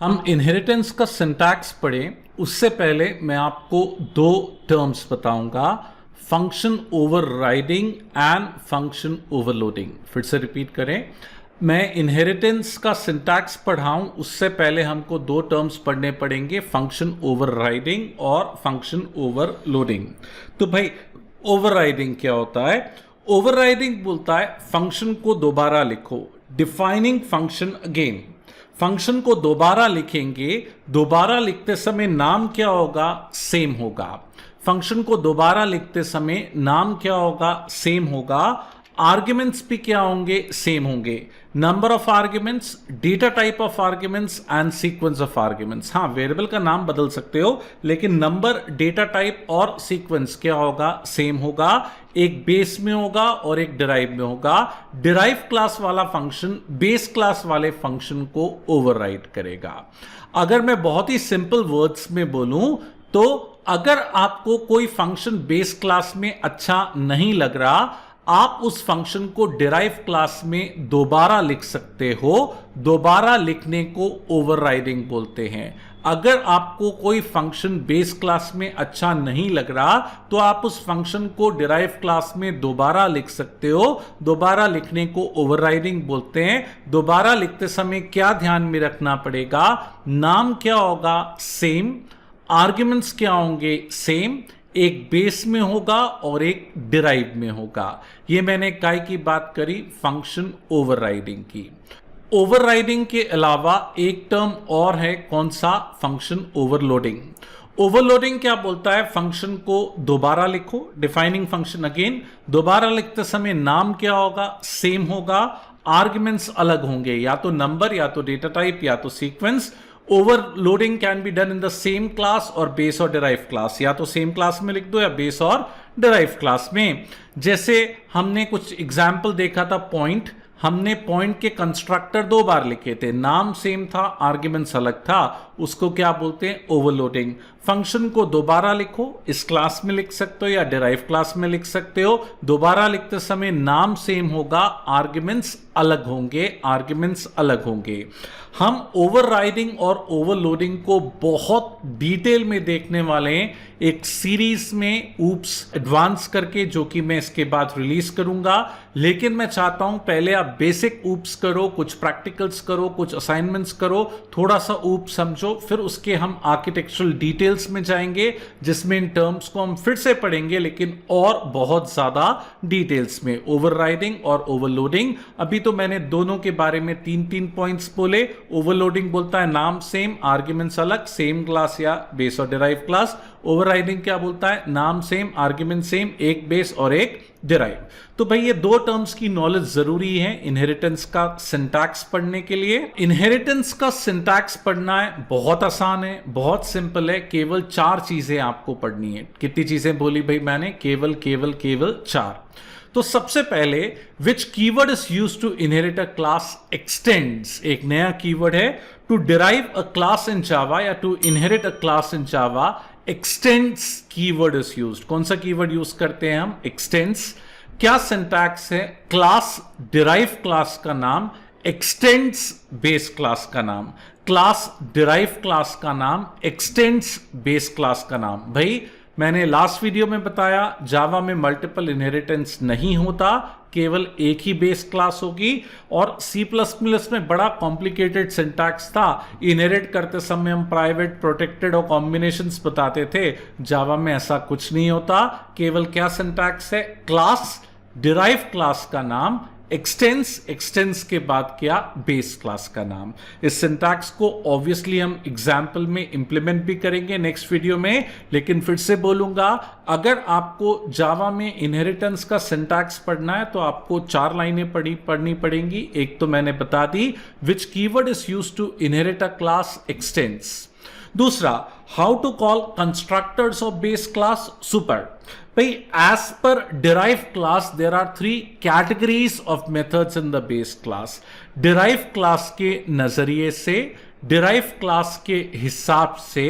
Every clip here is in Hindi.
हम इनहेरिटेंस का सिंटैक्स पढ़ें उससे पहले मैं आपको दो टर्म्स बताऊंगा, function overriding and function overloading. फिर से रिपीट करें, मैं इनहेरिटेंस का सिंटैक्स पढ़ाऊं उससे पहले हमको दो टर्म्स पढ़ने पड़ेंगे, फंक्शन ओवरराइडिंग और फंक्शन ओवरलोडिंग। तो भाई ओवरराइडिंग क्या होता है? ओवरराइडिंग बोलता है फंक्शन को दोबारा लिखो, डिफाइनिंग फंक्शन अगेन। फंक्शन को दोबारा लिखेंगे, दोबारा लिखते समय नाम क्या होगा? सेम होगा। फंक्शन को दोबारा लिखते समय नाम क्या होगा? सेम होगा। आर्ग्यूमेंट्स भी क्या होंगे? सेम होंगे। Number of arguments, data type of arguments and sequence of arguments. हाँ, वेरिएबल का नाम बदल सकते हो लेकिन नंबर, डेटा टाइप और सीक्वेंस क्या होगा? सेम होगा। एक बेस में होगा और एक डिराइव में होगा। डिराइव क्लास वाला फंक्शन बेस क्लास वाले फंक्शन को ओवरराइड करेगा। अगर मैं बहुत ही सिंपल वर्ड्स में बोलूं तो अगर आपको कोई फंक्शन बेस क्लास में अच्छा नहीं लग रहा, आप उस फंक्शन को डिराइव क्लास में दोबारा लिख सकते हो। दोबारा लिखने को ओवरराइडिंग बोलते हैं। अगर आपको कोई फंक्शन बेस क्लास में अच्छा नहीं लग रहा तो आप उस फंक्शन को डिराइव क्लास में दोबारा लिख सकते हो। दोबारा लिखने को ओवरराइडिंग बोलते हैं। दोबारा लिखते समय क्या ध्यान में रखना पड़ेगा? नाम क्या होगा? सेम। आर्ग्यूमेंट्स क्या होंगे? सेम। एक बेस में होगा और एक डिराइव में होगा। ये मैंने काय की बात करी? फंक्शन ओवरराइडिंग की। ओवरराइडिंग के अलावा एक टर्म और है, कौन सा? Function overloading. ओवरलोडिंग क्या बोलता है? फंक्शन को दोबारा लिखो, डिफाइनिंग फंक्शन अगेन। दोबारा लिखते समय नाम क्या होगा? सेम होगा। आर्ग्यूमेंट्स अलग होंगे, या तो नंबर, या तो डेटा टाइप, या तो sequence. Overloading can be done in the same class और बेस और डिराइव क्लास, या तो सेम क्लास में लिख दो या बेस और डिराइव क्लास में। जैसे हमने कुछ एग्जाम्पल देखा था, पॉइंट। हमने पॉइंट के कंस्ट्रक्टर दो बार लिखे थे, नाम सेम था, आर्ग्यूमेंट्स अलग था, उसको क्या बोलते हैं? ओवरलोडिंग। फंक्शन को दोबारा लिखो, इस क्लास में लिख सकते हो या डिराइव क्लास में लिख सकते हो। दोबारा लिखते समय नाम सेम होगा, आर्ग्यूमेंट्स अलग होंगे, आर्ग्यूमेंट्स अलग होंगे। हम ओवरराइडिंग और ओवरलोडिंग को बहुत डिटेल में देखने वाले हैं एक सीरीज में, ऊप्स एडवांस करके, जो कि मैं इसके बाद रिलीज करूंगा। लेकिन मैं चाहता हूं पहले आप बेसिक ऊप्स करो, कुछ प्रैक्टिकल्स करो, कुछ असाइनमेंट्स करो, थोड़ा सा ऊप समझो, फिर उसके हम आर्किटेक्चरल डिटेल्स में जाएंगे जिसमें इन टर्म्स को हम फिर से पढ़ेंगे लेकिन और बहुत ज्यादा डिटेल्स में। ओवरराइडिंग और ओवरलोडिंग, अभी तो मैंने दोनों के बारे में तीन तीन पॉइंट्स बोले। ओवरलोडिंग बोलता है नाम सेम, आर्ग्यूमेंट्स अलग, सेम क्लास या बेस और डिराइव क्लास। ओवरराइडिंग क्या बोलता है? नाम सेम, आर्ग्यूमेंट सेम, एक बेस और एक डिराइव। तो भाई ये दो टर्म्स की नॉलेज जरूरी है इनहेरिटेंस का सिंटैक्स पढ़ने के लिए। इनहेरिटेंस का सिंटैक्स पढ़ना है, बहुत आसान है, बहुत सिंपल है। केवल चार चीजें आपको पढ़नी है। कितनी चीजें बोली भाई मैंने? केवल केवल केवल चार। तो सबसे पहले, which keyword is used to inherit a class extends, एक नया कीवर्ड है। To derive a class in Java या to inherit a class in Java, extends keyword is used. कौन सा कीवर्ड यूज करते हैं हम? एक्सटेंड्स। क्या सिंटैक्स है? क्लास डिराइव क्लास का नाम, एक्सटेंड्स बेस क्लास का नाम। क्लास डिराइव क्लास का नाम, एक्सटेंड्स बेस क्लास का नाम। भाई मैंने लास्ट वीडियो में बताया जावा में मल्टीपल इनहेरिटेंस नहीं होता, केवल एक ही बेस क्लास होगी। और C++ में बड़ा कॉम्प्लिकेटेड सिंटैक्स था, इनहेरिट करते समय हम प्राइवेट, प्रोटेक्टेड और कॉम्बिनेशंस बताते थे। जावा में ऐसा कुछ नहीं होता, केवल क्या सिंटैक्स है? क्लास डिराइव क्लास का नाम, एक्सटेंस के बाद क्या? बेस क्लास का नाम। इस सिंटैक्स को ऑब्वियसली हम एग्जाम्पल में इंप्लीमेंट भी करेंगे नेक्स्ट वीडियो में, लेकिन फिर से बोलूंगा, अगर आपको जावा में इनहेरिटेंस का सिंटैक्स पढ़ना है तो आपको चार लाइनें पढ़नी पड़ेंगी। एक तो मैंने बता दी, which keyword is used to inherit a class, extends. दूसरा, how to call constructors of base class, super. भाई as per derive class there are three categories of methods in the base class. Derive class के नजरिए से, डिराइव क्लास के हिसाब से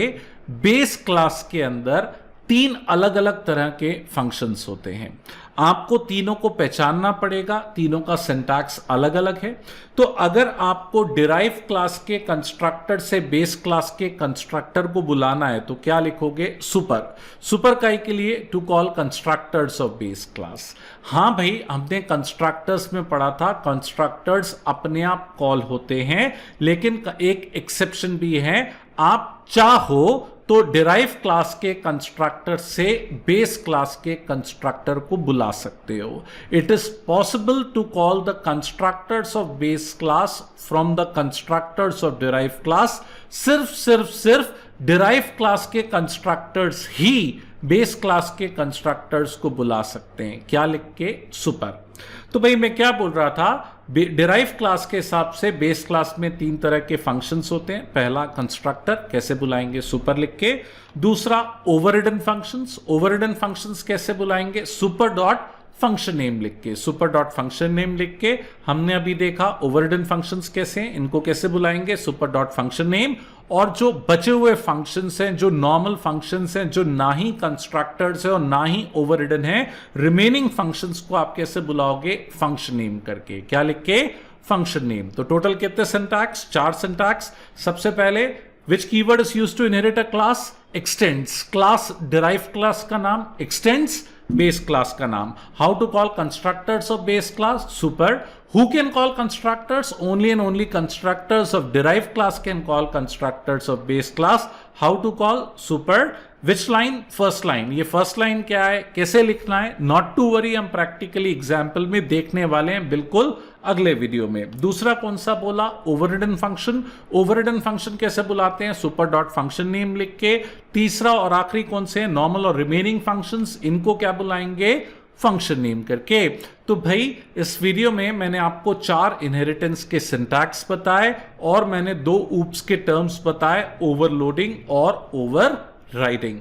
बेस क्लास के अंदर तीन अलग अलग तरह के फंक्शंस होते हैं। आपको तीनों को पहचानना पड़ेगा, तीनों का सिंटैक्स अलग अलग है। तो अगर आपको डिराइव क्लास के कंस्ट्रक्टर से बेस क्लास के कंस्ट्रक्टर को बुलाना है तो क्या लिखोगे? सुपर। सुपर काई के लिए to call constructors of base class. हाँ भाई, हमने कंस्ट्रक्टर्स में पढ़ा था कंस्ट्रक्टर्स अपने आप कॉल होते हैं, लेकिन एक एक्सेप्शन भी है, आप चाहो तो डिराइव क्लास के कंस्ट्रक्टर से बेस क्लास के कंस्ट्रक्टर को बुला सकते हो। It is possible to call the constructors of base class from the constructors of derive class. सिर्फ डिराइव क्लास के कंस्ट्रक्टर्स ही बेस क्लास के कंस्ट्रक्टर्स को बुला सकते हैं। क्या लिख के? सुपर। तो भाई मैं क्या बोल रहा था, डिराइव क्लास के हिसाब से बेस क्लास में तीन तरह के फंक्शंस होते हैं। पहला कंस्ट्रक्टर, कैसे बुलाएंगे? सुपर लिख के। दूसरा ओवररिडन फंक्शंस, ओवररिडन फंक्शंस कैसे बुलाएंगे? सुपर डॉट फंक्शन नेम लिख के। सुपर डॉट फंक्शन नेम लिख के हमने अभी देखा ओवररिडन फंक्शंस कैसे हैं, इनको कैसे बुलाएंगे? Super dot function name. और जो बचे हुए फंक्शंस हैं, जो नॉर्मल फंक्शंस हैं, जो ना ही कंस्ट्रक्टर्स है और ना ही ओवररिडन है, रिमेनिंग फंक्शंस को आप कैसे बुलाओगे? फंक्शन नेम करके। क्या लिख के? Function name. तो टोटल कितने सिंटैक्स? 4 सिंटैक्स। सबसे पहले which keyword is used to inherit a class? Extends. Class, derive class का नाम एक्सटेंड्स, बेस क्लास का नाम। How to call constructors of base class? Super. Who can call constructors? Only and only constructors of derived class can call constructors of base class. How to call? Super. Which line? First line. ये first line क्या है, कैसे लिखना है? Not to worry, हम practically example में देखने वाले हैं बिल्कुल अगले वीडियो में। दूसरा कौन सा बोला? ओवररिडन फंक्शन। ओवररिडन फंक्शन कैसे बुलाते हैं? सुपर डॉट फंक्शन नेम लिख के। तीसरा और आखिरी कौन से हैं? नॉर्मल और रिमेनिंग फंक्शंस, इनको क्या बुलाएंगे? फंक्शन नेम करके। तो भाई इस वीडियो में मैंने आपको 4 इनहेरिटेंस के सिंटैक्स बताए और मैंने 2 ऊप्स के टर्म्स बताए, ओवरलोडिंग और ओवरराइडिंग।